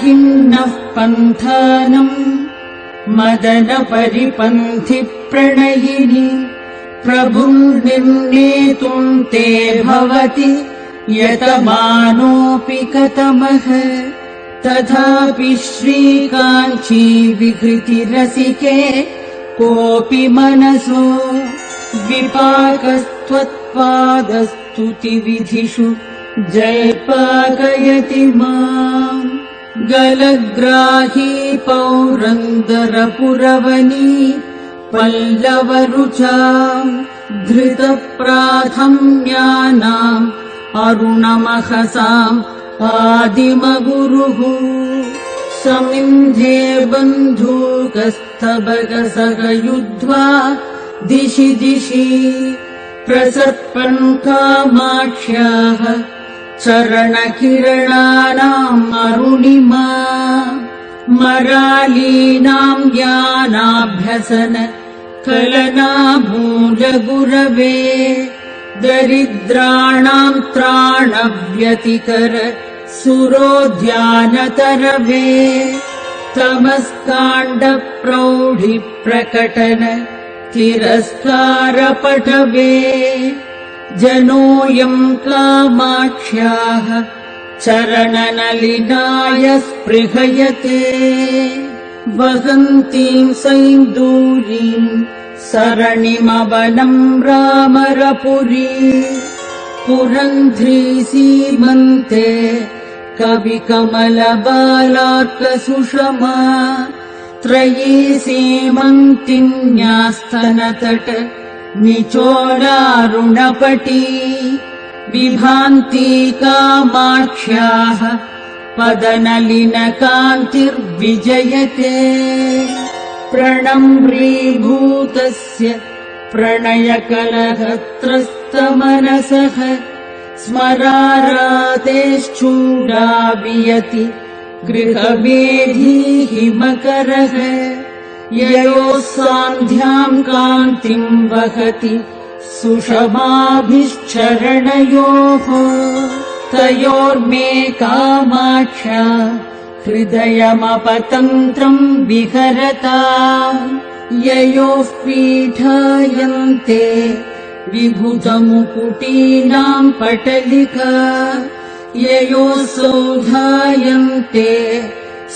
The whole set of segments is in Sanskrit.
पाहिन्नः पन्थानम् मदनपरिपन्थि प्रणयिनि प्रभुं निर्णेतुम् ते भवति यतमानोऽपि कतमः तथापि श्रीकाञ्ची विहृतिरसिके कोऽपि मनसो विपाकस्त्वत्पादस्तुतिविधिषु जल्पाकयति माम् गलग्राही पौरन्दरपुरवनी पल्लवरुचाम् धृतप्राथम्यानाम् अरुणमहसाम् आदिमगुरुः समिन्धे बन्धूकस्तबकसहयुध्वा दिशि दिशि प्रसर्पन् कामाक्ष्याः चरणकिरणानाम् अरुणिमा मरालीनाम् ज्ञानाभ्यसन कलना मूलगुरवे दरिद्राणाम् त्राणव्यतिकर सुरोद्यानतरवे तमस्काण्डप्रौढिप्रकटन तिरस्कारपटवे जनोऽयम् कामाक्ष्याः चरणनलिनाय स्पृहयते वहन्तीम् सैन्दूरीम् सरणिमवनम् रामरपुरी पुरन्ध्री सीमन्ते कविकमलबालार्कसुषमा त्रयी सीमन्तिन्यास्तनतट निचोलारुणपटी विभान्ति कामाक्ष्याः पदनलिनकान्तिर्विजयते प्रणम्रीभूतस्य प्रणयकलहत्रस्तमनसः स्मरारातेश्चूडावियति गृहवेधीहिमकरः ययोः सान्ध्याम् कान्तिम् वहति सुषमाभिश्चरणयोः तयोर्मे कामाक्ष्या हृदयमपतन्त्रम् विहरता ययोः पीठायन्ते विभुतमुकुटीनाम् पटलिका ययोः सौधायन्ते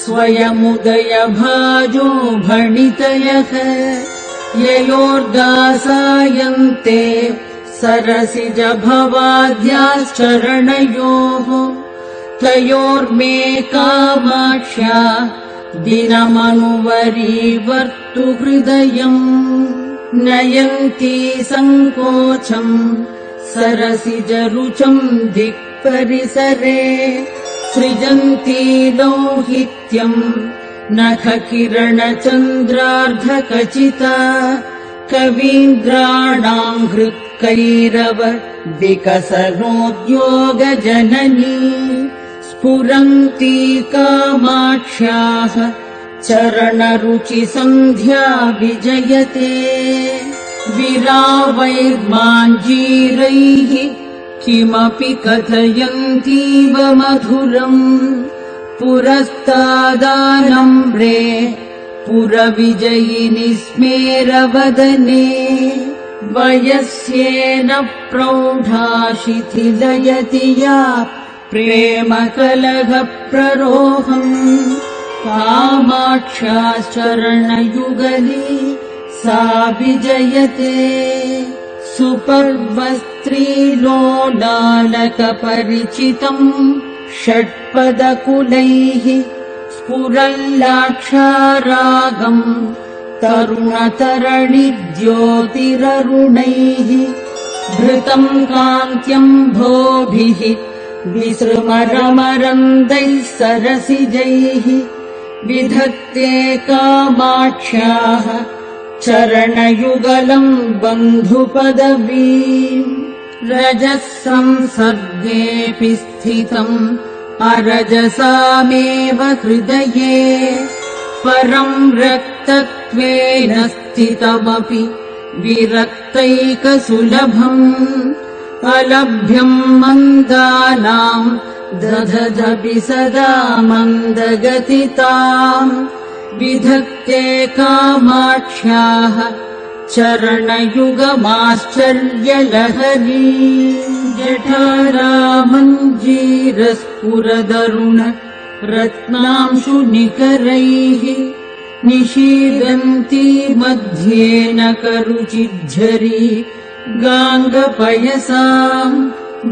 स्वयमुदयभाजो भणितयः ययोर्दासायन्ते सरसिजभवाद्याश्चरणयोः तयोर्मे कामाक्ष्या दिनमनुवरीवर्तु हृदयम् नयन्ती सङ्कोचम् सरसिजरुचम् दिक्परिसरे सृजन्ती लौहित्यम् नखकिरणचन्द्रार्धकचिता कवीन्द्राणाम् हृत्कैरव विकसनोद्योगजननी स्फुरन्ती कामाक्ष्याः चरणरुचिसन्ध्या विजयते विरावैर्माञ्जीरैः किमपि कथयन्तीव मधुरम् पुरस्तादानम्रे पुरविजयिनि स्मेरवदने वयस्येन प्रौढा शिथिलयति या प्रेमकलहप्ररोहम् कामाक्ष्याश्चरणयुगली सा विजयते सुपर्वस्त्रीलोलालकपरिचितम् षट्पदकुलैः स्फुरल्लाक्षारागम् तरुणतरणिज्योतिररुणैः धृतम् कान्त्यम्भोभिः विसृमरमरन्दैः सरसिजैः विधत्ते कामाक्ष्याः चरणयुगलम् बन्धुपदवीम् रजः संसर्गेऽपि स्थितम् अरजसामेव हृदये परम् रक्तत्वेन स्थितमपि विरक्तैकसुलभम् अलभ्यम् मन्दानाम् दधदपि सदा मन्दगतिताम् विधत्ते कामाक्ष्याः चरणयुगमाश्चर्यलहरी जठारामञ्जीरस्फुरदरुण रत्नांशुनिकरैः निशीदन्ती मध्येन करुचिज्झरी गाङ्गपयसाम्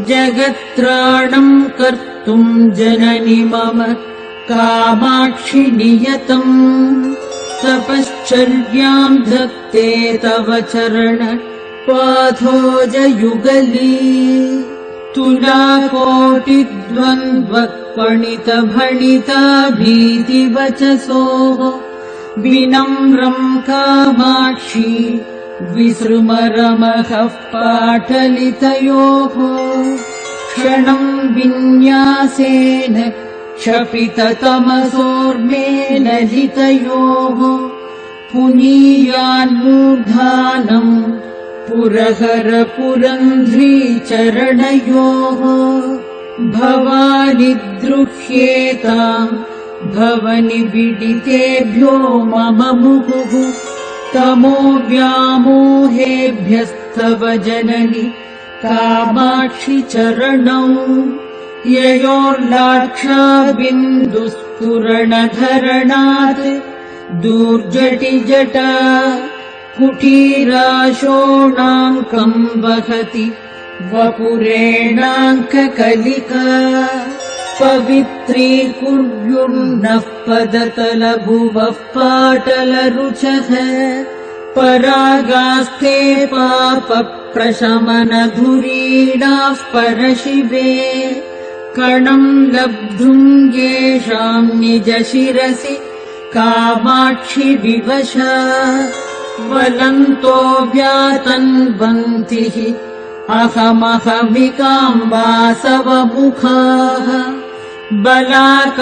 जगत्त्राणम् कर्तुम् जननि मम कामाक्षि नियतम् तपश्चर्याम् धत्ते तव चरण पाथोजयुगली तुलाकोटिद्वन्द्वक्पणितभणिता भीतिवचसोः विनम्रम् कामाक्षी विसृमरमहः पाटलितयोः क्षणम् विन्यासेन क्षपिततमसोर्मे ललितयोः पुनीयान्मूर्धानम् पुरहर पुरन्ध्री चरणयोः भवानि द्रुह्येताम् भवनि विदितेभ्यो मम मुहुः तमो व्यामोहेभ्यस्तव जननि कामाक्षि चरणौ ययोर्लाक्षाबिन्दुस्फुरणधरणात् दूर्जटिजटा कुटीराशोणाङ्कम् वहति वपुरेणाङ्ककलिका पवित्रीकुर्युर्नः पदतलभुवः पाटलरुचः परागास्ते पापप्रशमनधुरीणाः परशिवे कणम् लब्धुम् येषाम् निजशिरसि कामाक्षि विवशा वलन्तो व्यातन्वन्तिः अहमहमिकाम्बासवमुखाः बलाकामालाभिर्न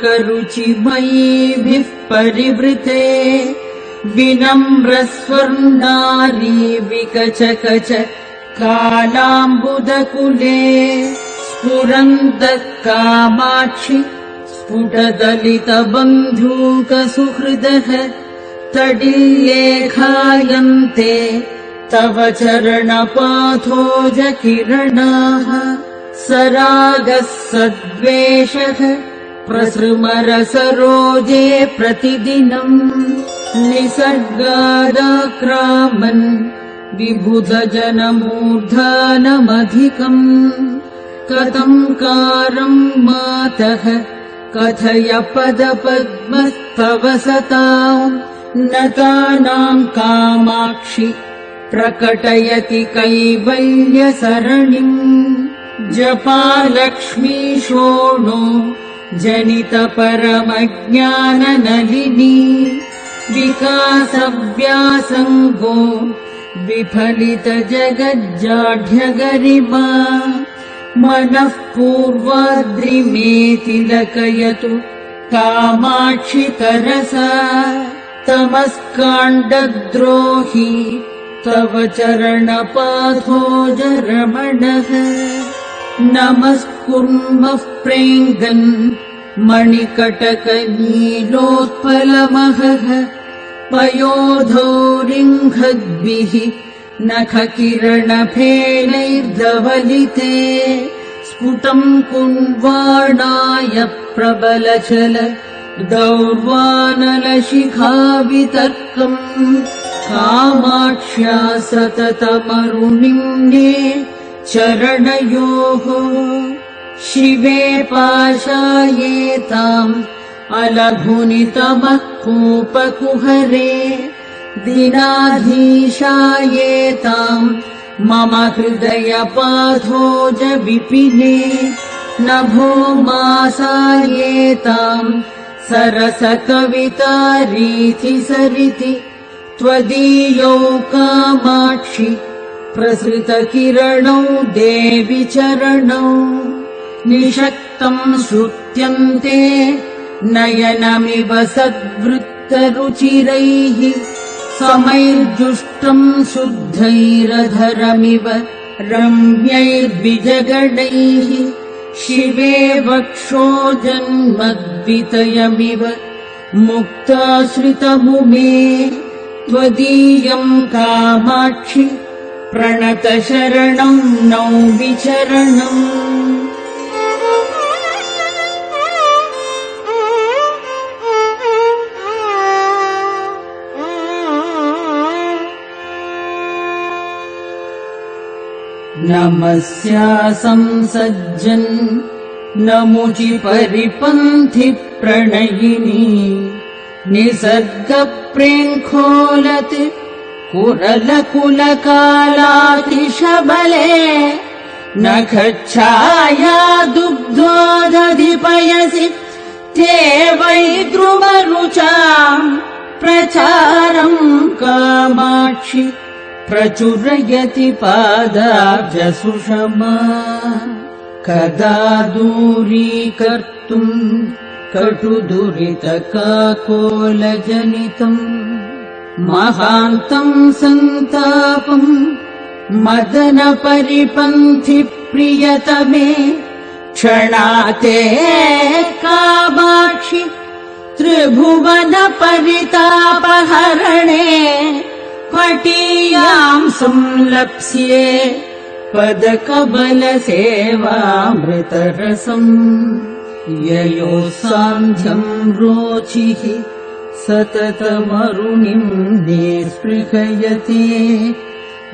करुचिमयीभिः परिवृते विनम्रस्वर्णारी विकचकच कालाम्बुदकुले स्फुरन्तः कामाक्षि स्फुटदलितबन्धूकसुहृदः तडिल्लेखायन्ते तव चरणपाथोजकिरणाः सरागः सद्वेषः प्रसृमरसरोजे प्रतिदिनम् निसर्गादाक्रामन् विबुधजनमूर्धानमधिकम् कथम् कारम् मातः कथय पदपद्मस्तव सताम् नतानाम् कामाक्षि प्रकटयति कैवल्यसरणिम् जपालक्ष्मी शोणो जनितपरमज्ञाननलिनी विकासव्यासङ्गो विफलितजगज्जाढ्यगरिमा मनः पूर्वाद्रिमे तिलकयतु कामाक्षि तरसा तमस्काण्डद्रोही तव चरणपाथोजरमणः नमस्कुर्मः प्रेङ्गन् मणिकटकनीलोत्पलमहः पयोधौरिङ्घद्भिः नखकिरणफेनैर्धवलिते स्फुटम् कुन्वाणाय प्रबलचल दौर्वानलशिखावितर्कम् कामाक्ष्या सततमरुणिम्ने चरणयोः शिवे पाशायेताम् अलघुनितमः कूपकुहरे दिनाधीशायेताम् मम हृदयपाथोज विपिने नभो मासायेताम् सरसकवितारीति सरिति त्वदीयौ कामाक्षि प्रसृतकिरणौ देवि चरणौ निषक्तम् श्रुत्यन्ते नयनमिव सद्वृत्तरुचिरैः समैर्जुष्टम् शुद्धैरधरमिव रम्यैर्द्विजगणैः शिवे वक्षोजन्मद्वितयमिव मुक्ताश्रितमुमे त्वदीयम् कामाक्षि प्रणतशरणम् नौ विचरणम् नमस्यासंसज्जन् नमुचि परिपन्थि प्रणयिनी निसर्गप्रेङ्खोलत् कुरलकुलकालातिशबले नखच्छाया दुग्धोदधिपयसि ते वै द्रुमरुचाम् प्रचारम् कामाक्षि प्रचुरयति पादाब्जसुषमा कदा दूरीकर्तुम् कटुदुरितकाकोलजनितम् महान्तम् सन्तापम् मदनपरिपन्थि प्रियतमे क्षणाते कामाक्षि त्रिभुवनपरितापहरणे पटीयाम् संलप्स्ये पदकबलसेवामृतरसम् ययोः सान्ध्यम् रोचिः सततमरुणिम् निःस्पृहयते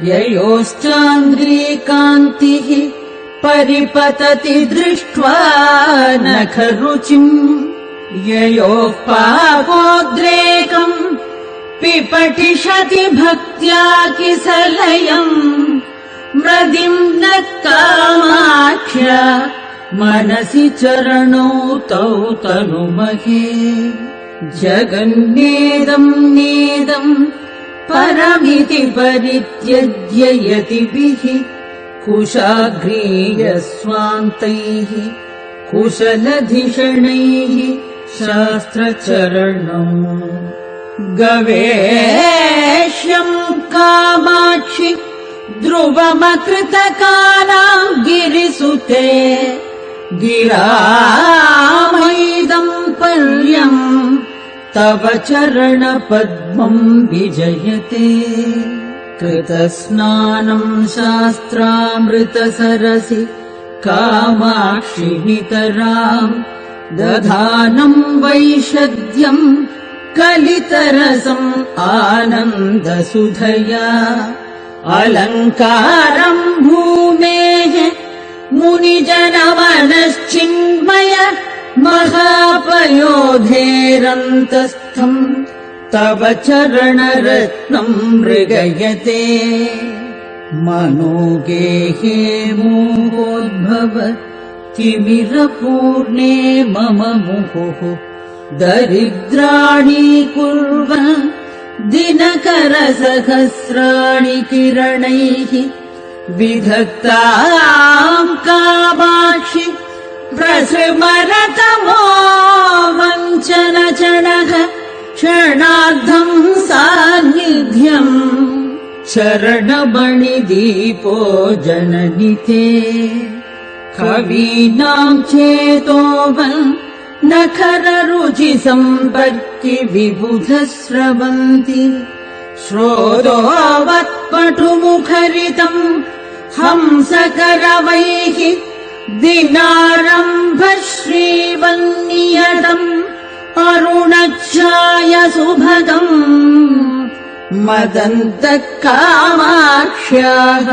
ययोश्चान्द्रीकान्तिः परिपतति दृष्ट्वा नखरुचिम् ययोः पापोद्रेकम् पिपठिषति भक्त्या किसलयम् मृदिम् न कामाक्ष्या मनसि चरणौ तौ तनुमहे जगन्नेदम् नेदम् परमिति परित्यज्य यतिभिः कुशाग्रीयस्वान्तैः कुशलधिषणैः शास्त्रचरणम् गवेष्यम् कामाक्षि ध्रुवमकृतकानाम् गिरिसुते गिरामैदम् पर्यम् तव चरणपद्मम् विजयते कृतस्नानम् शास्त्रामृतसरसि कामाक्षि नितराम् दधानम् वैशद्यम् कलितरसम् आनन्दसुधया अलङ्कारम् भूमेः मुनिजनमनश्चिन्मय महापयोधेरन्तस्थम् तव चरणरत्नम् मृगयते मनोगेहे मोहोद्भव तिमिरपूर्णे मम मुहुः दरिद्राणि कुर्वन् दिनकरसहस्राणि किरणैः विधत्ताम् कामाक्षि प्रसृमरतमो वञ्चनचणः क्षणार्धम् सान्निध्यम् शरणमणिदीपो जननि ते कवीनाम् चेतोवन् नखररुचि सम्पर्कि विबुधस्रवन्ति श्रोतोवत्पटुमुखरितम् हंसकरवैः दिनारम्भ श्रीवन्नियतम् अरुणच्छाय सुभगम् मदन्तः कामाक्ष्याः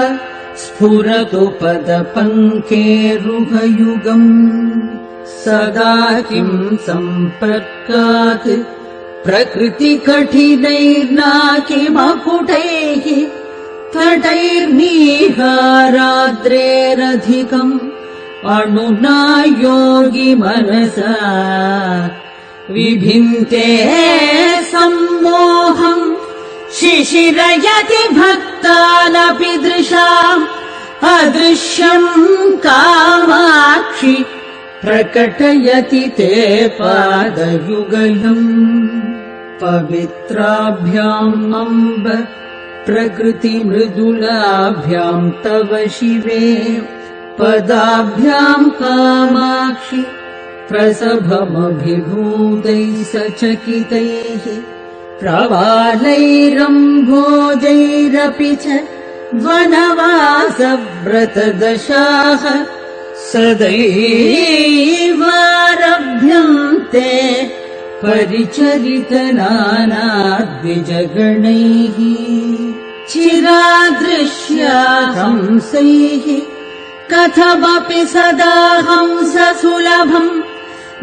स्फुरतु पदपङ्केरुहयुगम् सदा किम् सम्पर्कात् प्रकृतिकठिनैर्नाकिमकुटैः तटैर्निहाराद्रेरधिकम् अणुना योगि मनसा विभिन्ते सम्मोहम् शिशिरयति भक्तानपि दृशाम् अदृश्यम् कामाक्षि प्रकटयति ते पादयुगलम् पवित्राभ्याम् अम्ब प्रकृतिमृदुलाभ्याम् तव शिवे पदाभ्याम् कामाक्षि प्रसभमभिभूतैः सचकितैः प्रवालैरम्भोजैरपि च वनवासव्रतदशाः सदैवारभ्यन्ते परिचरितनानाद्विजगणैः चिरादृश्या हंसैः कथमपि सदा हंससुलभम्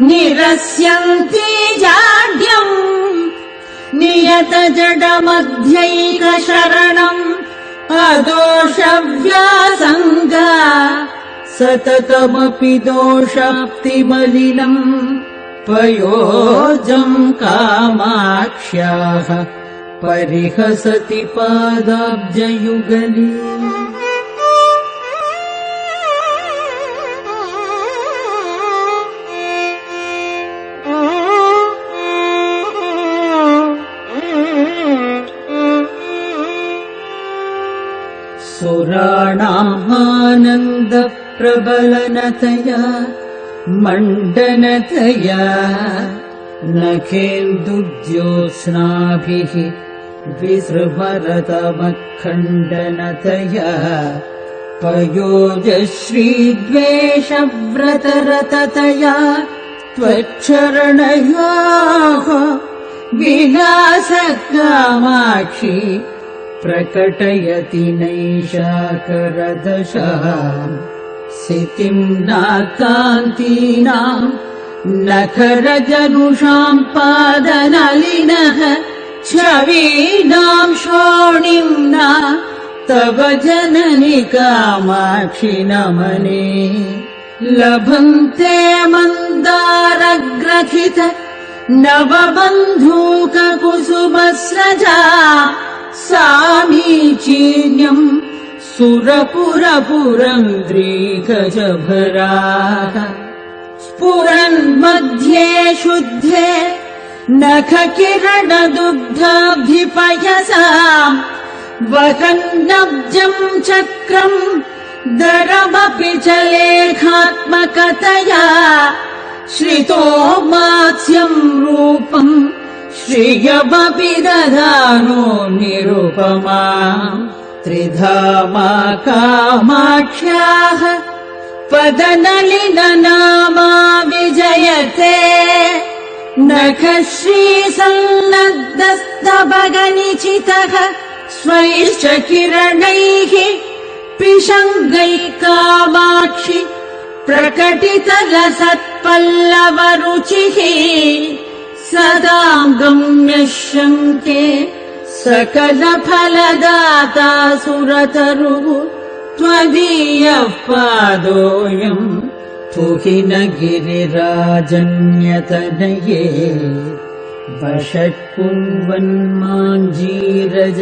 निरस्यन्ति जाड्यम् नियतजडमध्यैकशरणम् अदोषव्यासङ्गा सततमपि दोषाप्तिमलिनम् पयोजम् कामाक्ष्याः परिहसति पादाब्जयुगली सुराणाम् आनन्दप्रबलनतया मण्डनतया नखेन्दुज्योत्स्नाभिः विसृभरतमखण्डनतया पयोजश्रीद्वेषव्रतरततया त्वच्चरणयोः विलासकामाक्षि प्रकटयति नैषाकरदशाम् सितिम् नाकान्तीनाम् नखरजनुषाम् पादनलिनः छवीनाम् शोणिम्ना तव जननि कामाक्षि नमने लभन्ते मन्दारग्रथित नवबन्धूककुसुमस्रजा सामीचीन्यम् सुरपुरपुरन्द्रीकजभराः स्फुरन्मध्ये शुद्धे नखकिरणदुग्धाब्धिपयसाम् वहन्नब्जम् चक्रम् दरमपि च लेखात्मकतया श्रितो मात्स्यम् रूपम् श्रियमपि दधानो निरुपमा त्रिधामा कामाक्ष्याः पदनलिननामा विजयते नखश्रीसन्नद्धस्तभगनिचितः स्वैश्च किरणैः पिशङ्गैः कामाक्षि प्रकटितलसत्पल्लवरुचिः सदाम् गम्यशङ्के सकलफलदाता सुरतरुः त्वदीयः पादोऽयम् तुहिन गिरिराजन्यतनये वषट्कुर्वन्माञ्जीरज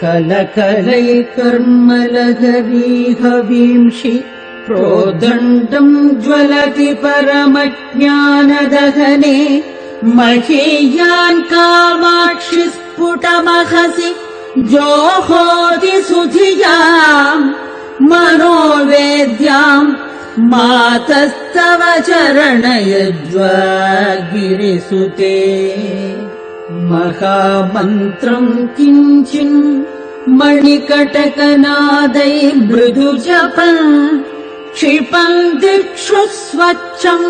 कलकलैकर्मलहरीहवींषि प्रोदण्डम् ज्वलति परमज्ञानदहने महीयान् कामाक्षि स्फुटमहसि जोहोति सुधियाम् मनोवेद्याम् मातस्तव चरणयज्वा गिरिसुते महामन्त्रम् किञ्चिन् मणिकटकनादैर्मृदु जपन् क्षिपन् दिक्षु स्वच्छम्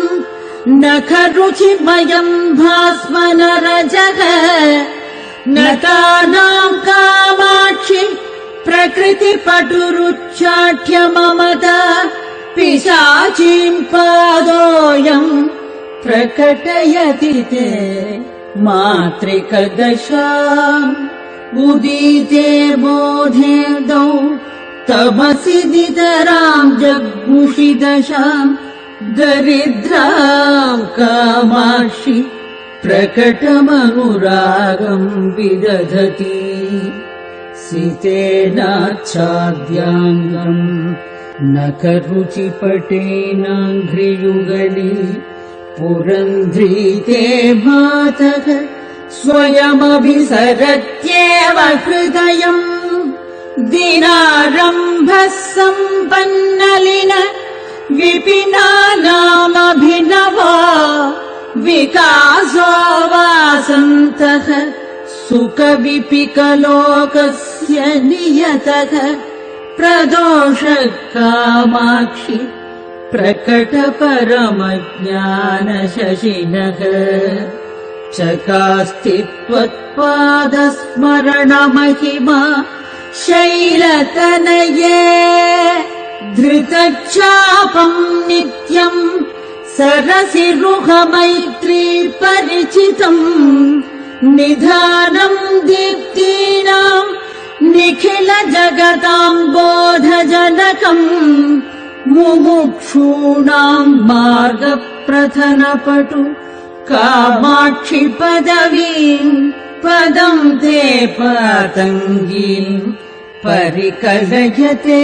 नखरुचिमयम् भास्मनरजः नतानाम् कामाक्षि प्रकृतिपटुरुच्चाट्य ममता पिशाचीम् पादोऽयम् प्रकटयति ते मातृकदशाम् उदीते बोधेदौ तमसि नितराम् जग्मुषि दशाम् दरिद्राम् कामाक्षि प्रकटमनुरागम् विदधति सितेनाच्छाद्याङ्गम् नखरुचिपटेनाङ्घ्रियुगली पुरन्ध्रीते मातः स्वयमभिसरत्येव हृदयम् दिनारम्भः सम्पन्नलिन विपिनानामभिनवा विकासो वासन्तः सुखविपिकलोकस्य नियतः प्रदोषः कामाक्षि प्रकटपरमज्ञानशशिनः चकास्ति त्वत्पादस्मरणमहिमा शैलतनये धृतच्छापम् नित्यम् सरसिरुहमैत्री परिचितम् निधानम् दीप्तीनाम् निखिल जगताम् बोधजनकम् मुमुक्षूणाम् मार्गप्रथनपटु कामाक्षि पदवीम् पदम् ते पातङ्गीम् परिकलयते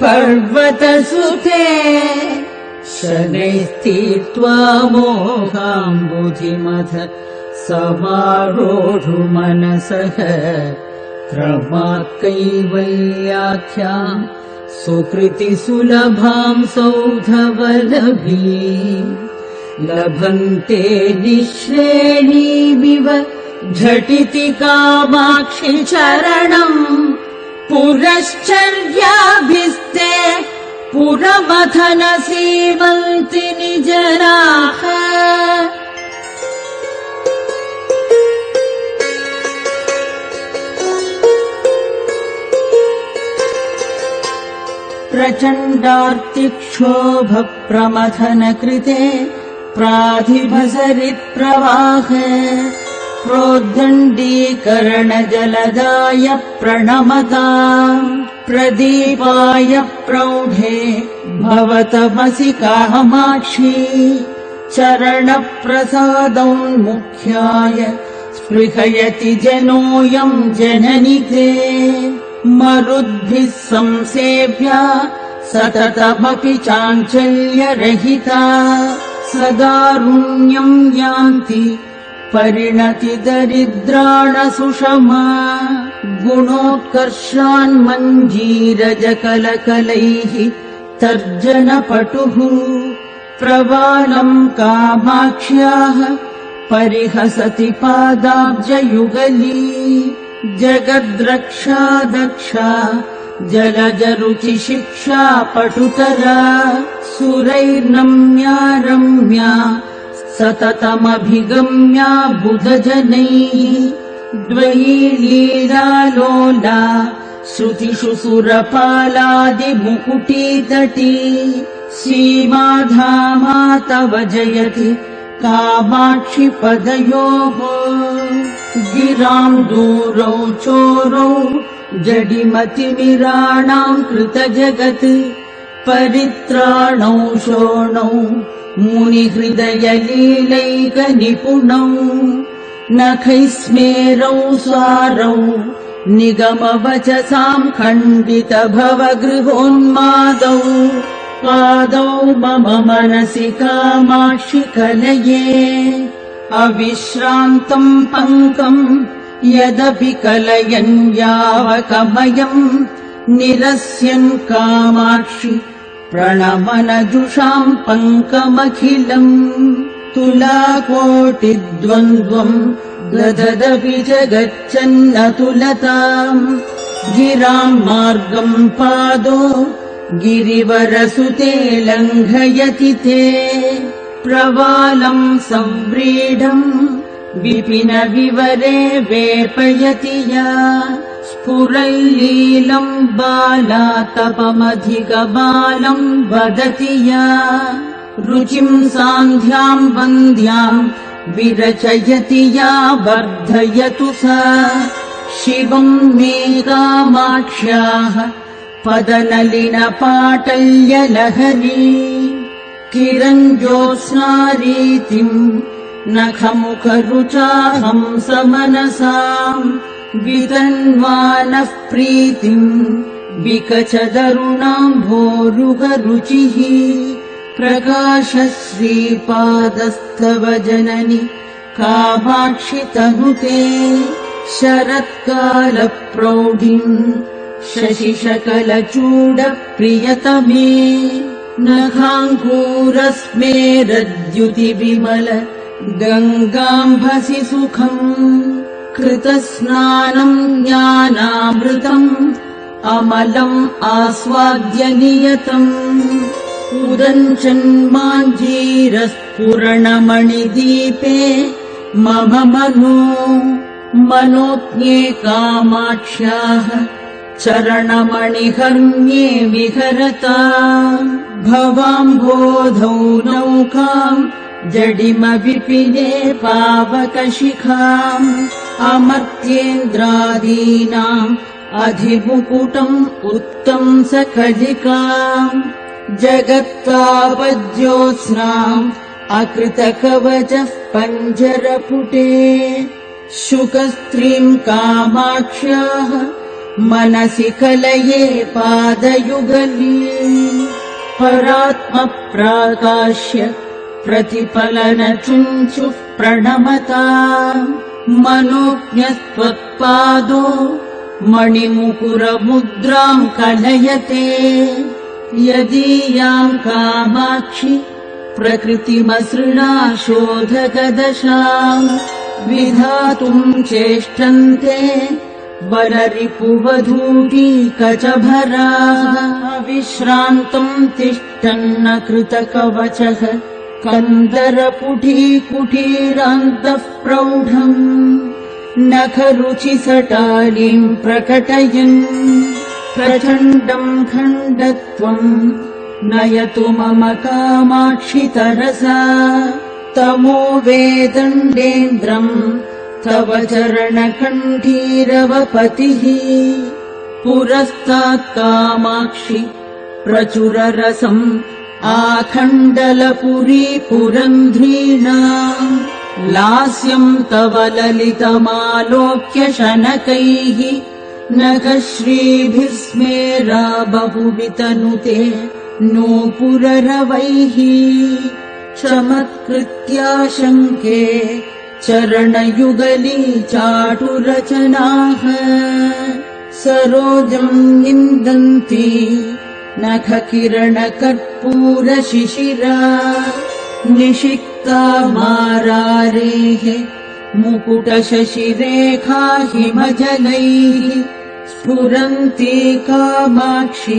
पर्वतसुते शनैस्तीर्त्वा मोहाम्बुधिमथ समारोढु मनसः क्रमात् कैवल्याख्याम् सुकृति सुलभाम् सौधवलभीम् लभन्ते निःश्रेणीमिव झटिति कामाक्षि चरणम् पुरश्चर्याभिस्ते पुरमथन सीमन्ति निजनाः प्रचण्डार्तिक्षोभप्रमथन कृते प्राधिभसरिप्रवाह प्रोद्दण्डीकरणजलदाय प्रणमताम् प्रदीपाय प्रौढे भवतमसि कामाक्षि चरणप्रसादोन्मुख्याय स्पृहयति जनोऽयम् जननि ते मरुद्भिः संसेव्या सततमपि चाञ्चल्यरहिता सदारुण्यम् यान्ति परिणति दरिद्राण सुषमा गुणोत्कर्षान्मञ्जीरजकलकलैः तर्जनपटुः प्रवालम् कामाक्ष्याः परिहसति पादाब्जयुगली जगद्रक्षा दक्षा जलजरुचिशिक्षा पटुतरा सुरैर्नम्या रम्या सततमभिगम्या बुधजनैः द्वयी लीलालोला श्रुतिषु सुरपालादिमुकुटीतटी सीमाधामा तव जयति कामाक्षि पदयोः गिराम् दूरौ चोरौ जडिमतिनिराणाम् कृतजगत् परित्राणौ शोणौ मुनिहृदयलीलैकनिपुणौ नखैस्मेरौ स्वारौ निगमवचसाम् खण्डितभवगृहोन्मादौ पादौ मम मनसि कामाक्षि कलये अविश्रान्तम् पङ्कम् यदपि कलयन् यावकमयम् निरस्यन् कामाक्षि प्रणमनजुषाम् पङ्कमखिलम् तुलाकोटिद्वन्द्वम् दददपि जगच्छन्नतुलताम् गिराम् मार्गम् पादो गिरिवरसुते लङ्घयति ते प्रवालम् संव्रीढम् विपिन विवरे वेपयति या स्फुरल्लीलम् बालातपमधिकबालम् वदति या रुचिम् सान्ध्याम् वन्द्याम् विरचयति या वर्धयतु सा शिवम् मे कामाक्ष्याः पदनलिनपाटल्यलहरी किरञ्जोत्स्नारीतिम् नखमुखरुचाहंसमनसाम् वितन्वानः प्रीतिम् विकचदरुणाम्भोरुगरुचिः प्रकाशश्रीपादस्तव जननि कामाक्षि तनुते शरत्कालप्रौढिम् शशिशकलचूडप्रियतमे नखाङ्कुरस्मेरद्युतिविमल गङ्गाम्भसि सुखम् कृतस्नानम् ज्ञानामृतम् अमलम् आस्वाद्य नियतम् उदञ्चन्माञ्जीरस्फुरणमणिदीपे मम मनोज्ञे कामाक्ष्याः चरणमणिहर्म्ये विहरता भवाम्बोधौ नौकाम् जडिमविपिने पावकशिखाम् अमर्त्येन्द्रादीनाम् अधिमुकुटम् उत्तम् सकलिकाम् जगत्तापज्योत्स्नाम् अकृतकवचः पञ्जरपुटे शुकस्त्रीम् कामाक्ष्याः मनसि कलये पादयुगली परात्मप्राकाश्य प्रतिफलनचुञ्चुः प्रणमता मनोज्ञस्त्वत्पादो मणिमुकुरमुद्राम् कलयते यदीयाम् कामाक्षि प्रकृतिमसृणाशोधकदशाम् विधातुम् चेष्टन्ते बलरिपुवधूटी कचभराः अविश्रान्तम् तिष्ठन्न कृतकवचः कन्दरपुटीकुटीरान्तः प्रौढम् नखरुचिसटालीम् प्रकटयन् प्रचण्डम् खण्डत्वम् नयतु मम कामाक्षि तरसा तमो वेदण्डेन्द्रम् तव चरणकण्ठीरवपतिः पुरस्तात् कामाक्षि प्रचुररसम् आखण्डलपुरी पुरन्ध्रीणाम् लास्यम् तव ललितमालोक्य शनकैः नखश्रीभिः स्मेरा बहुवितनुते नूपुररवैः चमत्कृत्याशङ्के चरणयुगली चाटुरचनाः सरोजम् निन्दन्ति नखकिरणकर्पूरशिशिरा निषिक्ता मारारेः मुकुटशशिरेखा हिमजलैः स्फुरन्ति कामाक्षि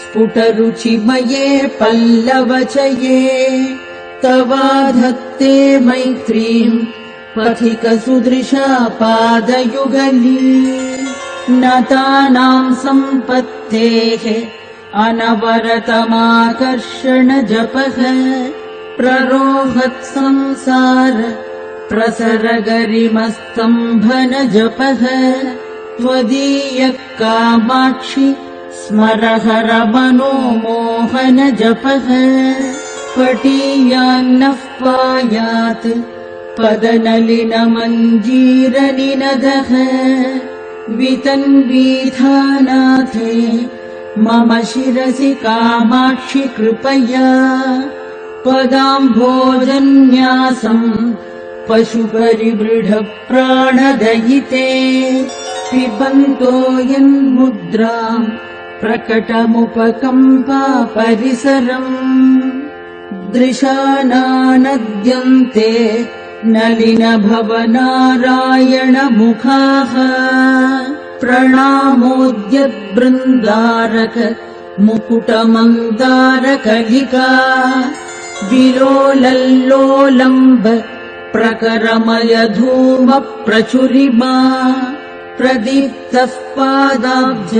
स्फुटरुचिमये पल्लवचये तवाधत्ते मैत्रीम् पथिकसुदृशा पादयुगली नतानाम् सम्पत्तेः अनवरतमाकर्षणजपः प्ररोहत्संसार प्रसरगरिमस्तम्भनजपः त्वदीयः कामाक्षि स्मरहर मनोमोहनजपः पटीयान्नः पायात् पदनलिनमञ्जीरनिनदः वितन्वीथानाथे मम शिरसि कामाक्षि कृपया पदाम्भोजन्यासम् पशुपरिवृढप्राणदयिते पिबन्तो यन्मुद्राम् प्रकटमुपकम्पा परिसरम् दृशानानद्यन्ते नलिनभवनारायणमुखाः प्रणामोद्यद्बृन्दारक मुकुटमन्दारकलिका विलोलल्लोलम्ब प्रकरमयधूमप्रचुरिमा प्रदीप्तः पादाब्ज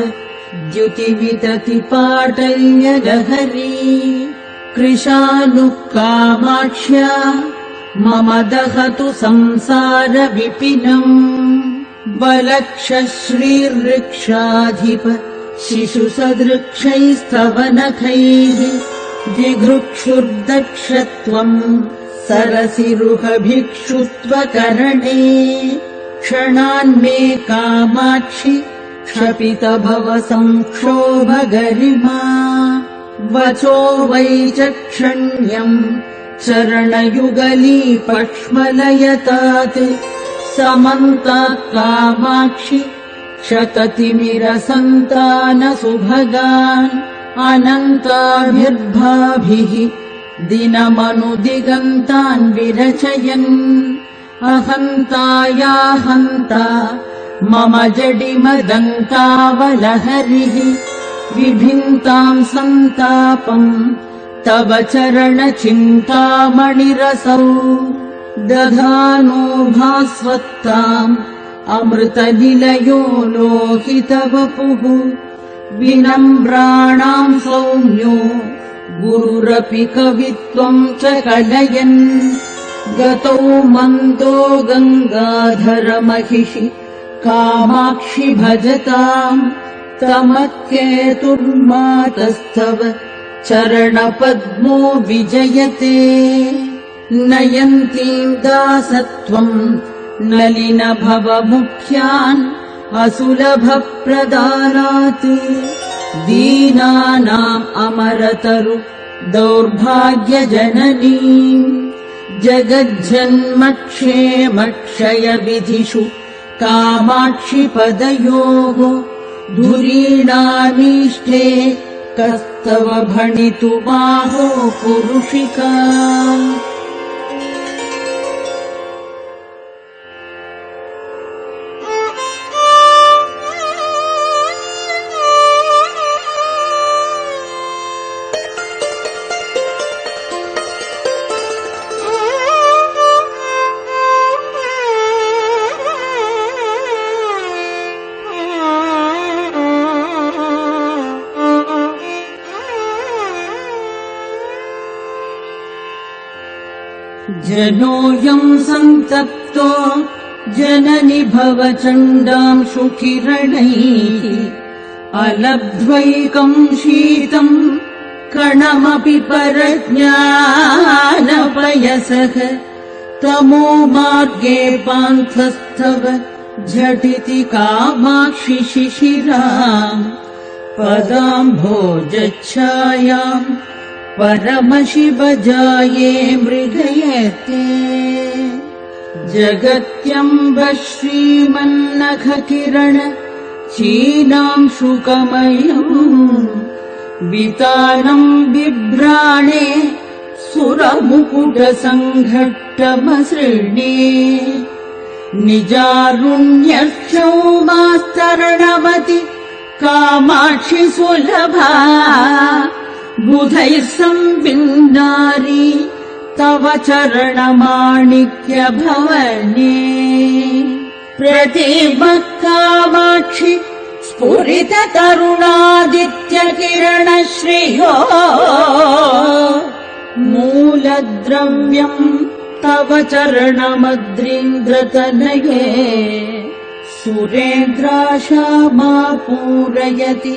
द्युतिविततिपाटल्यलहरी कृशानुः कामाक्ष्या मम दहतु संसारविपिनम् बलक्षश्रीर्ऋक्षाधिप शिशुसदृक्षैस्तव नखैः जिघृक्षुर्दक्षत्वम् सरसिरुहभिक्षुत्वकरणे क्षणान्मे कामाक्षि क्षपितभव संक्षोभगरिमा वचो वैचक्षण्यम् चरणयुगली पक्ष्मलयतात् समन्तात् कामाक्षि शततिमिरसन्तानसुभगान् अनन्ताभिर्भाभिः दिनमनुदिगन्तान् विरचयन् अहन्तायाहन्ता मम जडिमदन्तावलहरिः विभिन्ताम् सन्तापम् तव चरणचिन्तामणिरसौ दधानो भास्वत्ताम् अमृतनिलयो लोहितवपुः विनम्राणाम् सौम्यो गुरुरपि कवित्वम् च कलयन् गतौ मन्दो गङ्गाधरमहिषि कामाक्षि भजताम् तमत्केतुर्मातस्तव चरणपद्मो विजयते नयन्तीम् दासत्वम् नलिनभवमुख्यान् असुलभप्रदानात् दीनानाम् अमरतरु दौर्भाग्यजननीम् जगज्जन्मक्षेमक्षयविधिषु कामाक्षि पदयोः धुरीणामीष्टे कस्तव भणितुमाहो पुरुषिका जनोऽयम् सन्तप्तो जननि भवचण्डाम् सुकिरणैः अलब्ध्वैकम् शीतम् कणमपि परज्ञानपयसः तमो मार्गे पान्थस्थव झटिति कामाक्षि शिशिराम् पदाम्भोजच्छायाम् परमशिवजाये मृगयते जगत्यम्ब श्रीमन्नखकिरण चीनाम् शुकमयम् वितानम् बिभ्राणे सुरमुकुटसङ्घट्टमसृणे निजारुण्यक्षौमास्तरणवति कामाक्षि सुलभा बुधैः संविन्नारी तव चरणमाणिक्यभवने प्रतिमः कामाक्षि स्फुरित तरुणादित्यकिरणश्रियो मूलद्रव्यम् तव चरणमद्रीन्द्रतनये सुरेन्द्राशामा पूरयति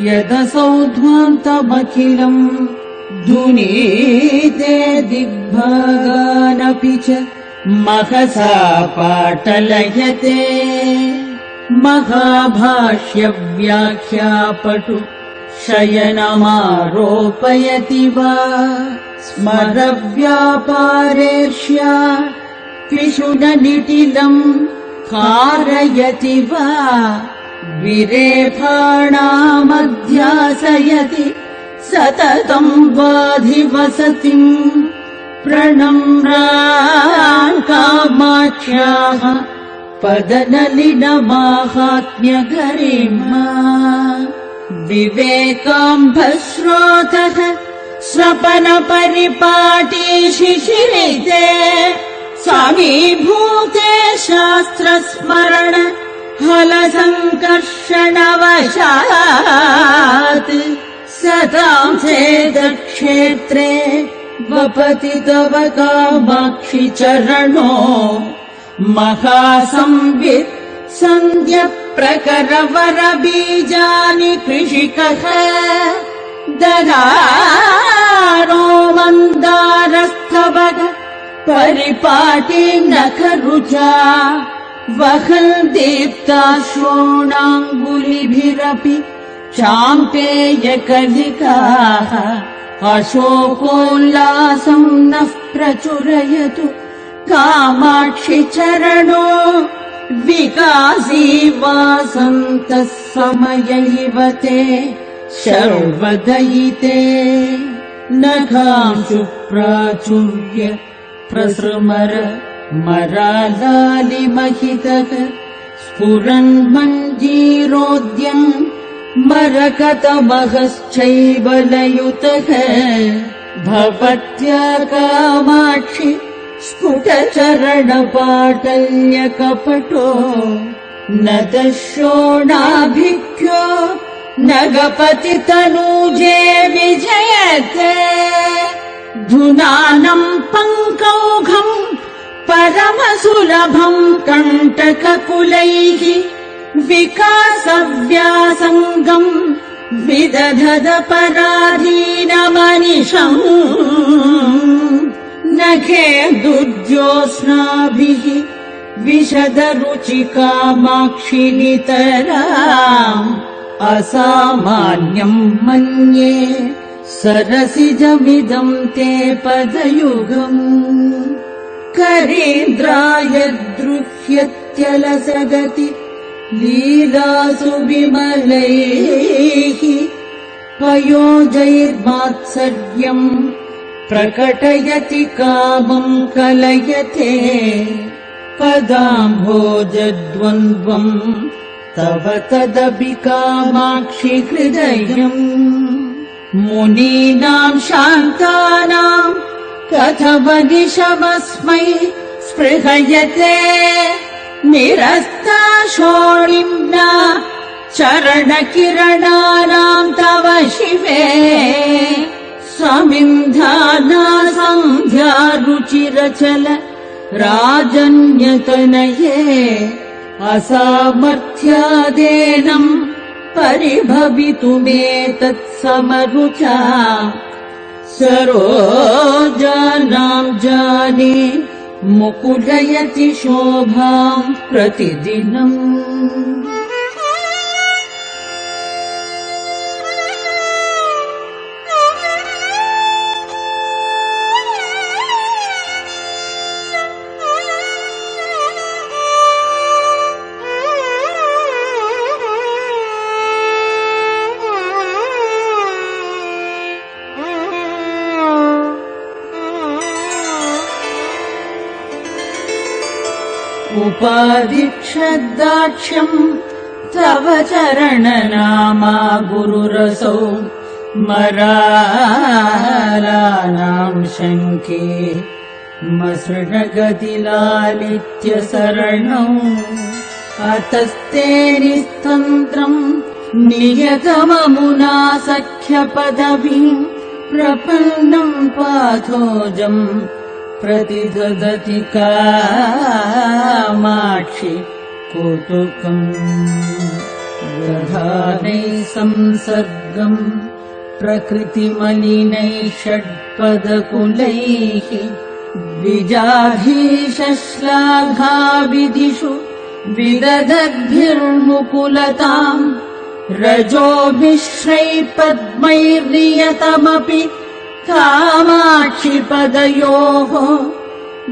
यदसौ ध्वान्तमखिलम् धुनीते दिग्भागानपि च महसा पाटलयते महाभाष्यव्याख्यापटु शयनमारोपयति वा स्मरव्यापारेष्या पिशुननिटिलम् कारयति वा विरेफाणामध्यासयति सततम् वाधिवसतिम् प्रणम्रान् कामाक्ष्याः पदनलिनमाहात्म्यगरिमा विवेकाम्भस्रोतः स्वपनपरिपाटी शिशिरिते समीभूते शास्त्रस्मरण हलसङ्कर्षणवशात् सताम् चेदक्षेत्रे वपति तव कामाक्षि चरणो महासंवित् सन्ध्यप्रकरवरबीजानि कृषिकः ददारो मन्दारस्तवग परिपाटी नखरुचा वहन् दीप्ताश्रोणाङ्गुलिभिरपि चाम्पेयकलिकाः अशोकोल्लासम् नः प्रचुरयतु कामाक्षि चरणो विकासी वासन्तः समय इव ते शर्वदयिते नखांशु प्राचुर्य प्रसृमर मरालालिमहितः स्फुरन्मञ्जीरोद्यम् मरकतमहश्चैव लयुतः भवत्या कामाक्षि स्फुटचरणपाटल्यकपटो न दशोणाभिख्यो नगपतितनूजे विजयते धुनानम् पङ्कौघम् परमसुलभम् कण्टककुलैः विकासव्यासङ्गम् विदधद पराधीनमनिशम् नखे दुर्ज्योत्स्नाभिः विशदरुचिकामाक्षि नितराम् असामान्यम् मन्ये सरसिजमिदम् ते पदयुगम् करीन्द्राय द्रुह्यत्यलसगति लीलासु विमलैः पयोजैर्मात्सर्यम् प्रकटयति कामम् कलयते पदाम्भोजद्वन्द्वम् तव तदपि कामाक्षि हृदयम् मुनीनाम् शान्तानाम् कथमनिशमस्मै स्पृहयते निरस्ता शोणिम्ना चरणकिरणानाम् तव शिवे समिन्धाना सन्ध्या रुचिरचल राजन्यतनये असामर्थ्यादेनम् परिभवितुमेतत्समरुचा सरोजानाम् जाने मुकुलयति शोभाम् प्रतिदिनम् उपाधिक्षदाक्ष्यम् तव चरणनामा गुरुरसौ मरालानाम् शङ्के मसृणगतिलालित्यशरणौ अतस्ते निस्तन्त्रम् नियतममुना सख्यपदवीम् प्रपन्नम् पाथोजम् प्रतिदधति कामाक्षि कौतुकम् दधानैः संसर्गम् प्रकृतिमलिनैः षट्पदकुलैः द्विजाधीशश्लाघाविधिषु विदधद्भिर्मुकुलताम् रजोभिश्रैः पद्मैर्नियतमपि कामाक्षि पदयोः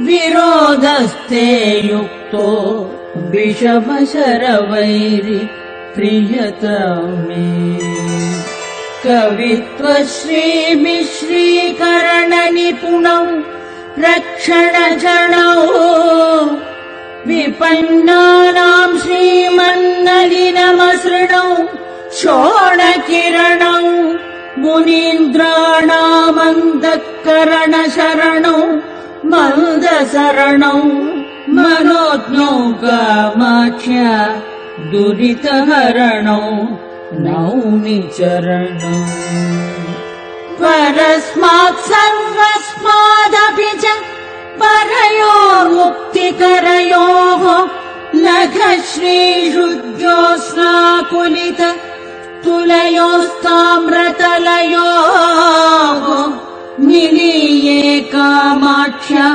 विरोधस्ते युक्तो विषमशरवैरि प्रियतमे कवित्वश्रीमिश्रीकरणनिपुणौ रक्षणजनौ विपन्नानाम् श्रीमन्नलिनमसृणौ शोणकिरणौ मुनीन्द्राणामन्दःकरणशरणौ मन्दसरणौ मनोज्ञौ कामाक्ष्या दुरितहरणौ नौमि चरणौ परस्मात् सर्वस्मादपि च परयोर्मुक्तिकरयोः लघश्रीशुद्धोत्स्नाकुलित तुलयोस्ताम्रतलयोः निलीये कामाक्ष्या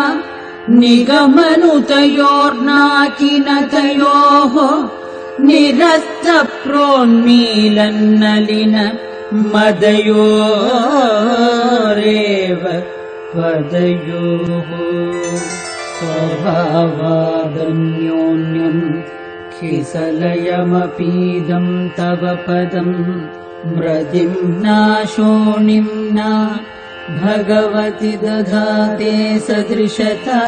निगमनुतयोर्नाकिनतयोः निरस्तप्रोन्मीलन्नलिन मदयोरेव पदयोः स्वभावादन्योन्यम् खिसलयमपीदम् तव पदम् मृदिम्ना शोणिम्ना भगवति दधाते सदृशता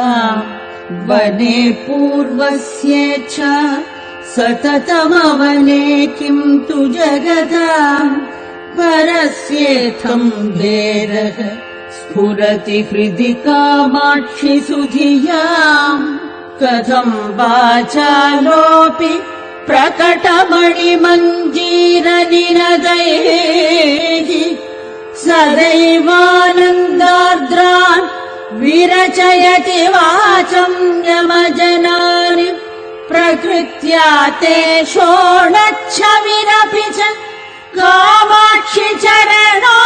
वने पूर्वस्येच्छा सततमवने किम् तु जगता परस्येथम् भेदः स्फुरति हृदि कामाक्षि सुधियाम् कथम् वाचालोऽपि प्रकटमणिमञ्जीरनिनदैः सदैवानन्दार्द्रान् विरचयति वाचम् यमजनानि प्रकृत्या ते शोणच्छविरपि च कामाक्षि चरणो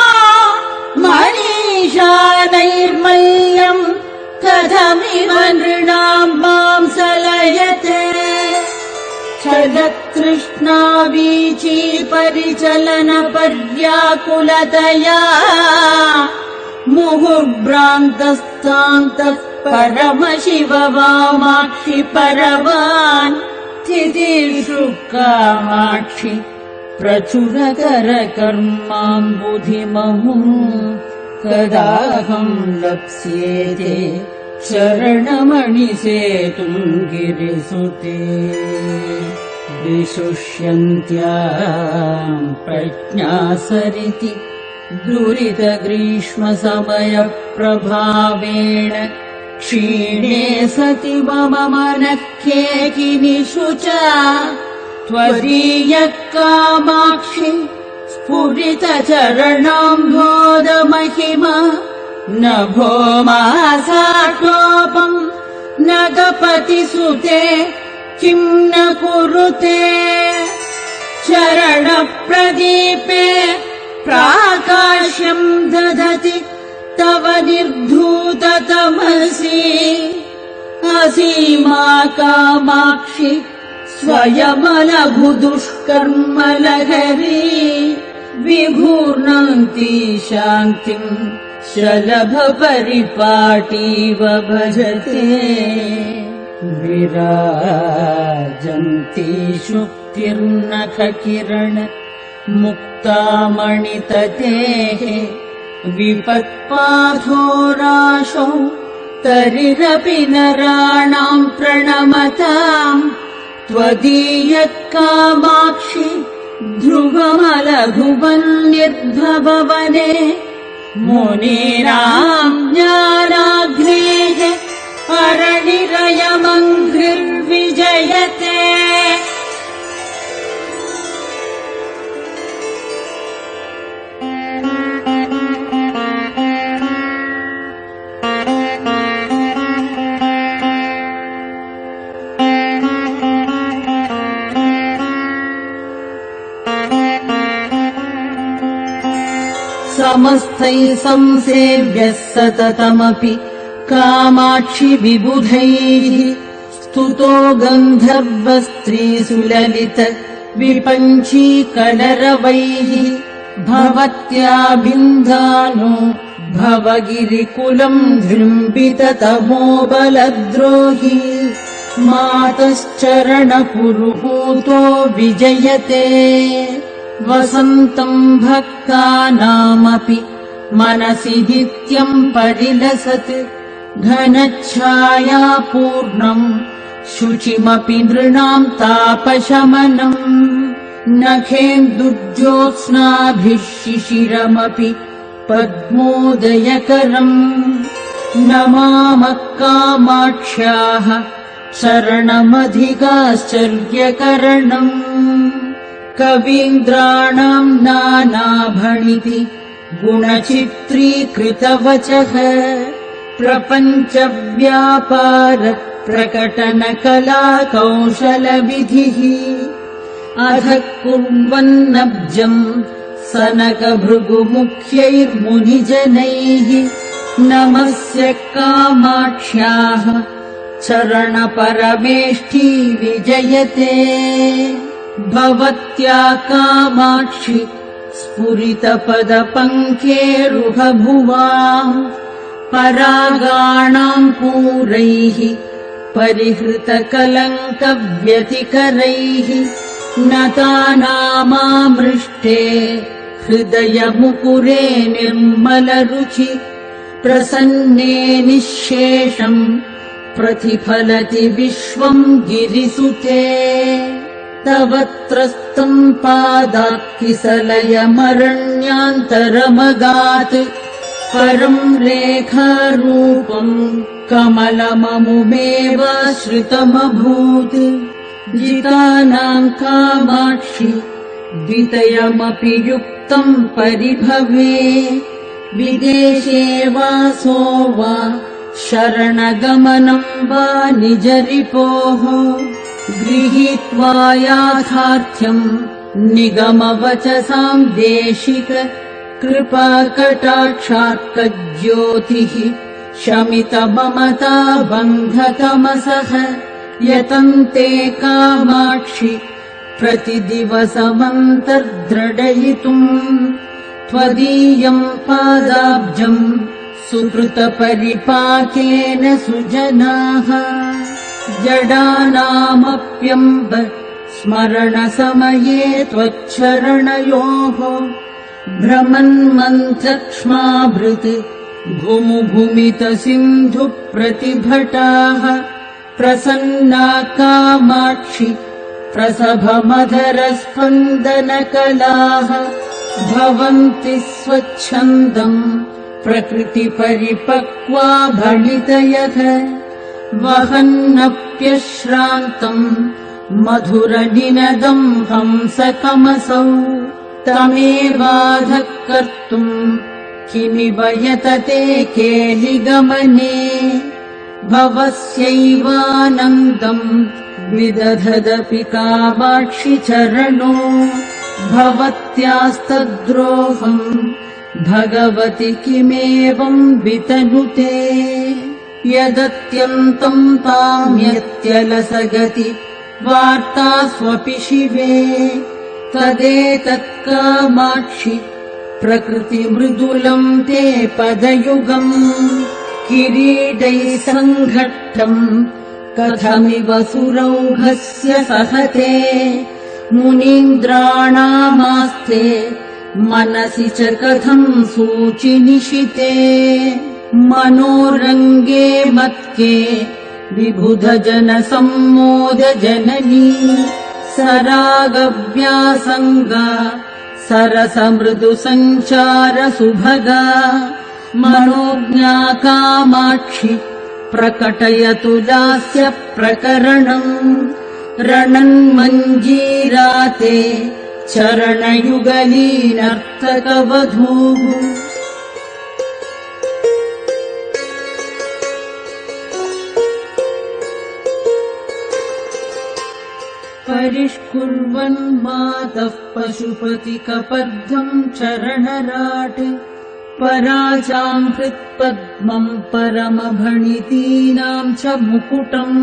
मनीषा नैर्मल्यम् कथमिव नृणाम् माम् सलयते छलतृष्णावीची परिचलन पर्याकुलतया मुहुर्भ्रान्तस्तान्तः परमशिव वामाक्षि परवान् तितिर्षु कामाक्षि प्रचुरकर कर्माम्बुधिमहुः कदाहम् लप्स्येते शरणमणिसेतुम् गिरिसुते विशुष्यन्त्याम् प्रज्ञासरिति दुरितग्रीष्मसमयप्रभावेण क्षीणे सति मम मनः केकिनिषु च त्वदीयः कामाक्षि स्फुरितचरणाम्भोदमहिमा न भोमासाटोपम् न गपतिसुते किम् न कुरुते चरणप्रदीपे प्राकाश्यम् दधति तव निर्धूततमसि असीमा कामाक्षि स्वयमलघुदुष्कर्मलहरी विघूर्णन्ति शान्तिम् शलभ परिपाटीव भजते विराजन्ति शुक्तिर्नखकिरण मुक्तामणिततेः विपत्पाथोराशौ तरिरपि नराणाम् प्रणमताम् त्वदीयः कामाक्षि ध्रुवमलघुवन्निर्भववने मुनीनाम् ज्ञानाग्नेः अरणिरयमङ्घ्रिर्विजयते समस्तैः संसेव्यः सततमपि कामाक्षि विबुधैः स्तुतो गन्धर्वस्त्रीसुललित विपञ्चीकलरवैः भवत्या बिन्धानो भवगिरिकुलम् जृम्बिततमोबलद्रोही मातश्चरणपुरुहूतो विजयते वसन्तम् भक्तानामपि मनसि नित्यम् परिलसत् घनच्छायापूर्णम् शुचिमपि नृणाम् तापशमनम् नखेन्दुज्योत्स्नाभिः शिशिरमपि पद्मोदयकरम् नमामः कामाक्ष्याः शरणमधिकाश्चर्यकरणम् कवीन्द्राणाम् नानाभणिति गुणचित्रीकृतवचः प्रपञ्चव्यापार प्रकटनकला कौशलविधिः अधः कुर्वन्नब्जम् सनकभृगुमुख्यैर्मुनिजनैः नमस्य कामाक्ष्याः चरणपरमेष्ठी विजयते भवत्या कामाक्षि स्फुरितपदपङ्केरुहभुवा परागाणाम् पूरैः परिहृतकलङ्कव्यतिकरैः नतानामामृष्टे हृदयमुकुरे निर्मलरुचि प्रसन्ने निःशेषम् प्रतिफलति विश्वम् गिरिसुते तव त्रस्तम् पादात्किसलयमरण्यान्तरमगात् परम् रेखारूपम् कमलममुमेव श्रितमभूत् जितानाम् कामाक्षि द्वितयमपि युक्तम् परिभवे विदेशे वासो वा शरणगमनम् वा निजरिपोः गृहीत्वा याथार्थ्यम् निगमवचसाम् देशिक कृपाकटाक्षार्कज्योतिः शमितममता बन्धतमसः यतन्ते कामाक्षि प्रतिदिवसमन्तर्द्रढयितुम् त्वदीयम् पादाब्जम् सुकृतपरिपाकेन सुजनाः जडानामप्यम्ब स्मरणसमये त्वच्छरणयोः भ्रमन्मन्त्रक्ष्माभृत् भूमुभूमितसिन्धुप्रतिभटाः प्रसन्ना कामाक्षि प्रसभमधरस्पन्दनकलाः भवन्ति स्वच्छन्दम् प्रकृतिपरिपक्वा भणितयः वहन्नप्यश्रान्तम् मधुरनिनदम् हंसकमसौ तमेवाधः कर्तुम् किमिव यतते केलिगमने भवस्यैवानन्दम् विदधदपि कामाक्षि चरणो भवत्यास्तद्रोहम् भगवति किमेवम् वितनुते यदत्यन्तम् ताम्यत्यलसगति वार्ता स्वपि शिवे तदेतत्कामाक्षि प्रकृतिमृदुलम् ते पदयुगम् किरीटैः सङ्घट्टम् कथमिव सुरौघस्य सहते मुनीन्द्राणामास्ते मनसि च कथम् सूचिनिशिते मनोरङ्गे मत्के विबुधजनसम्मोदजननी सरागव्यासङ्गा सरसमृदुसञ्चारसुभगा मनोज्ञा कामाक्षि प्रकटयतु दास्य प्रकरणम् रणन्मञ्जीराते चरणयुगलीनर्तकवधूः परिष्कुर्वन् मातः पशुपतिकपर्धम् चरणराट् पराचाम् हृत्पद्मम् परमभणितीनाम् च मुकुटम्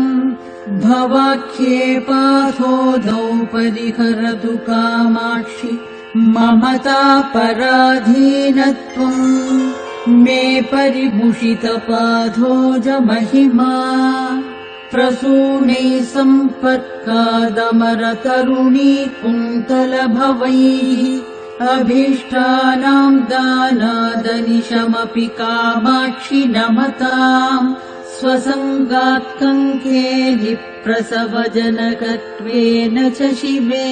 भवाख्ये पाथोदौ परिहरतु कामाक्षि ममता पराधीनत्वम् मे परिभूषितपाथोज महिमा प्रसूनैः सम्पर्कादमरतरुणी कुन्तलभवैः अभीष्टानाम् दानादनिशमपि कामाक्षि नमताम् स्वसङ्गात् कङ्केलिप्रसवजनकत्वेन च शिवे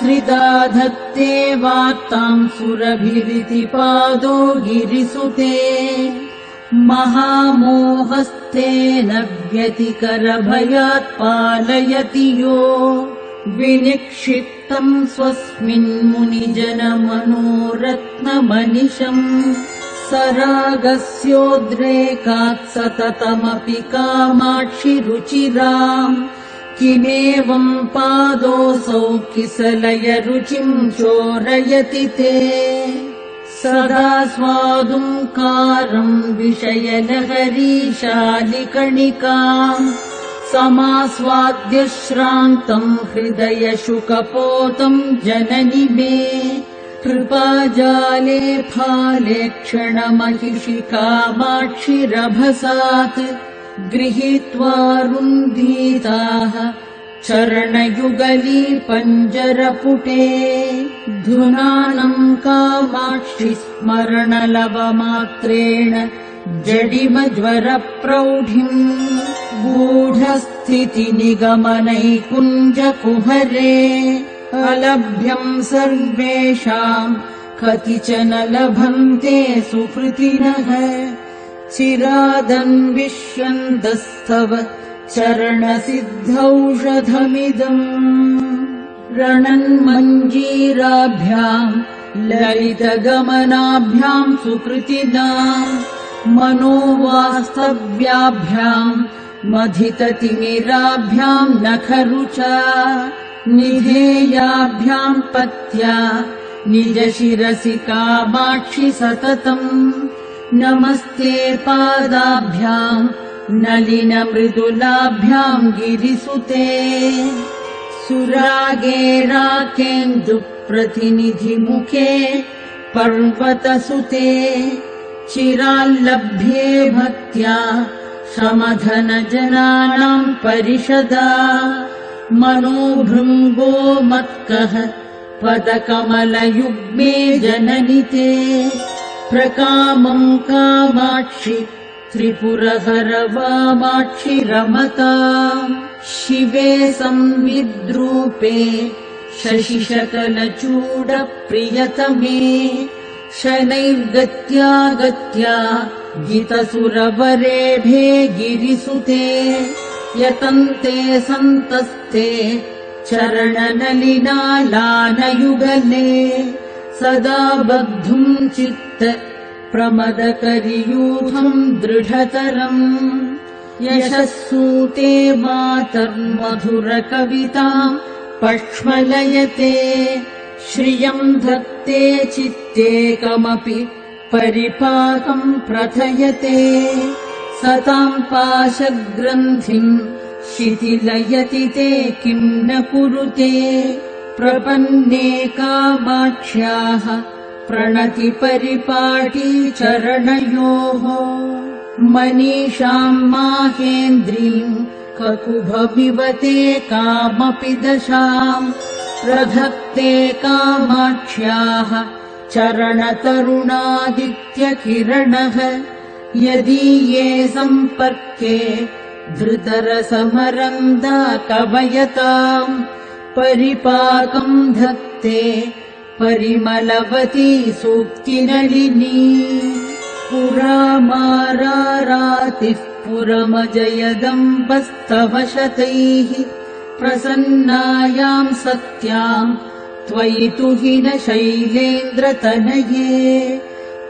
हृदा धत्ते वार्ताम् सुरभिरिति पादो गिरिसुते महामोहस्तेन व्यतिकरभयात् पालयति यो विनिक्षिप्तम् स्वस्मिन् मुनिजनमनोरत्नमनिशम् सरागस्योद्रेकात् सततमपि कामाक्षि रुचिराम् किमेवम् पादोऽसौ किसलय रुचिम् चोरयति ते सदा स्वादुङ्कारम् विषयलहरीशालिकणिकाम् समास्वाद्य श्रान्तम् हृदयशुकपोतम् जननि मे कृपाजाले फाले क्षणमहिषि कामाक्षिरभसात् गृहीत्वा रुन्धीताः चरणयुगली पञ्जरपुटे धुनानम् कामाक्षि स्मरणलवमात्रेण जडिमज्वरप्रौढिम् गूढस्थितिनिगमनैकुञ्जकुहरे अलभ्यम् सर्वेषाम् कतिचन लभन्ते सुकृतिनः चिरादन्विष्यन्तस्तव चरणसिद्धौषधमिदम् रणन्मञ्जीराभ्याम् ललितगमनाभ्याम् सुकृतिनाम् मनोवास्तव्याभ्याम् मथिततिमिराभ्याम् नखरुचा निधेयाभ्याम् पत्या निजशिरसि कामाक्षि सततम् नमस्ते पादाभ्याम् नलिनमृदुलाभ्याम् गिरिसुते सुरागेराकेन्दुप्रतिनिधिमुखे पर्वतसुते चिराल्लभ्ये भक्त्या श्रमधनजनानाम् परिषदा मनोभृङ्गो मत्कः पदकमलयुग्मे जननिते प्रकामम् कामाक्षि त्रिपुरहर वामाक्षि रमताम् शिवे संविद्रूपे शशिशकलचूडप्रियतमे शनैर्गत्या गत्या जितसुरवरेभे गिरिसुते यतन्ते सन्तस्ते चरणनलिनालानयुगले सदा बद्धुम् चित्त प्रमदकरियूथम् दृढतरम् यशस्सूते मातर्मधुरकविताम् पक्ष्मलयते श्रियम् धत्ते चित्तेकमपि परिपाकम् प्रथयते सताम् पाशग्रन्थिम् शिथिलयति ते किम् न कुरुते प्रपन्ने कामाक्ष्याः प्रणतिपरिपाटी चरणयोः मनीषाम् माहेन्द्रीम् ककुभमिवते कामपि दशाम् प्रधत्ते कामाक्ष्याः चरणतरुणादित्यकिरणः यदीये सम्पर्के धृतरसमरन्दा कवयताम् परिपाकम् धत्ते परिमलवती सूक्तिनलिनी पुरामारारातिः पुरमजयदम्बस्तव शतैः प्रसन्नायाम् सत्याम् त्वयि तुहिन शैलेन्द्रतनये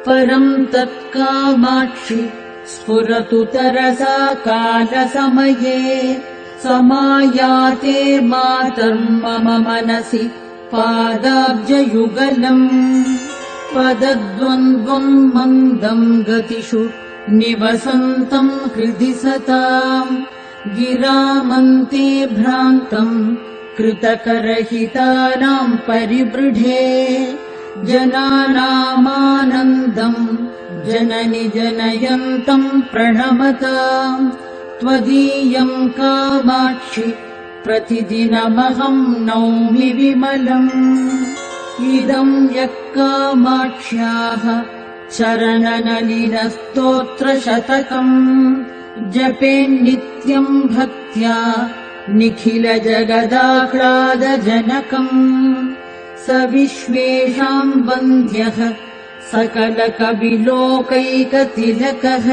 परम् तत्कामाक्षि स्फुरतु तरसा कालसमये समायाते मातर्मम मनसि पादाब्जयुगलम् पदद्वन्द्वम् मन्दम् गतिषु निवसन्तम् हृदि सताम् गिरामन्ते भ्रान्तम् कृतकरहितानाम् परिवृढे जनानामानन्दम् जननि जनयन्तम् प्रणमताम् त्वदीयम् कामाक्षि प्रतिदिनमहम् नौमि विमलम् इदम् यः कामाक्ष्याः चरणनलिनस्तोत्रशतकम् जपेन्नित्यम् भक्त्या निखिलजगदाह्लादजनकम् स विश्वेषाम् वन्द्यः सकलकविलोकैकतिलकः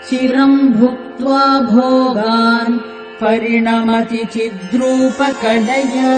चिरम् भुक्त्वा भोगान् परिणमति चिद्रूपकलया।